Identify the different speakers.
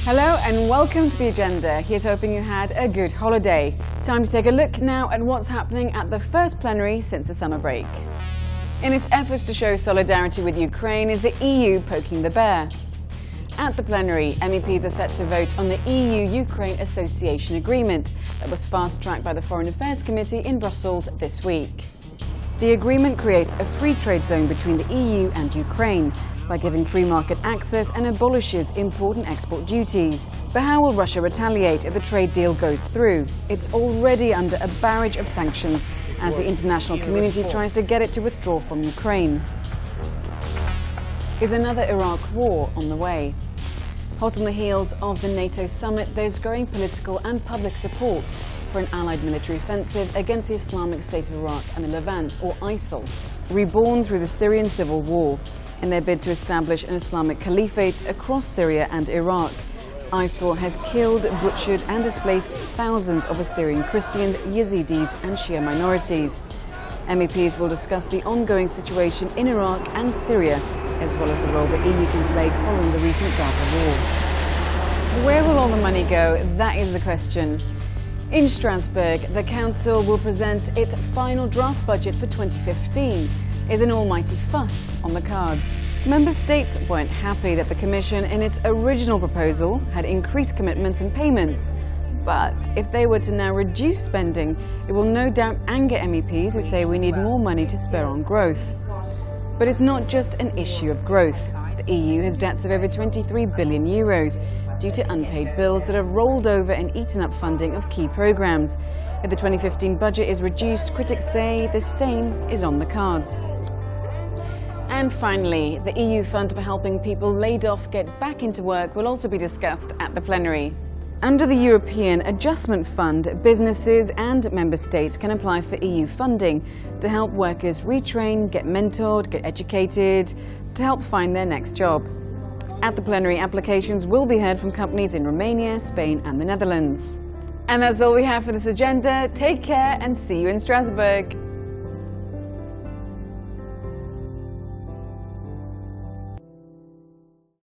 Speaker 1: Hello and welcome to The Agenda. Here's hoping you had a good holiday. Time to take a look now at what's happening at the first plenary since the summer break. In its efforts to show solidarity with Ukraine, is the EU poking the bear? At the plenary, MEPs are set to vote on the EU-Ukraine Association Agreement that was fast-tracked by the Foreign Affairs Committee in Brussels this week. The agreement creates a free trade zone between the EU and Ukraine by giving free market access and abolishes important export duties. But how will Russia retaliate if the trade deal goes through? It's already under a barrage of sanctions as the international community tries to get it to withdraw from Ukraine. Is another Iraq war on the way? Hot on the heels of the NATO summit, there's growing political and public support for an allied military offensive against the Islamic State of Iraq and the Levant, or ISIL, reborn through the Syrian civil war. In their bid to establish an Islamic caliphate across Syria and Iraq, ISIL has killed, butchered and displaced thousands of Assyrian Christians, Yazidis and Shia minorities. MEPs will discuss the ongoing situation in Iraq and Syria, as well as the role the EU can play following the recent Gaza war. Where will all the money go? That is the question. In Strasbourg, the Council will present its final draft budget for 2015. Is an almighty fuss on the cards? Member States weren't happy that the Commission, in its original proposal, had increased commitments and payments. But if they were to now reduce spending, it will no doubt anger MEPs who say we need more money to spare on growth. But it's not just an issue of growth. The EU has debts of over 23 billion euros due to unpaid bills that have rolled over and eaten up funding of key programmes. If the 2015 budget is reduced, critics say the same is on the cards. And finally, the EU fund for helping people laid off get back into work will also be discussed at the plenary. Under the European Adjustment Fund, businesses and member states can apply for EU funding to help workers retrain, get mentored, get educated, to help find their next job. At the plenary, applications will be heard from companies in Romania, Spain and the Netherlands. And that's all we have for this agenda. Take care and see you in Strasbourg.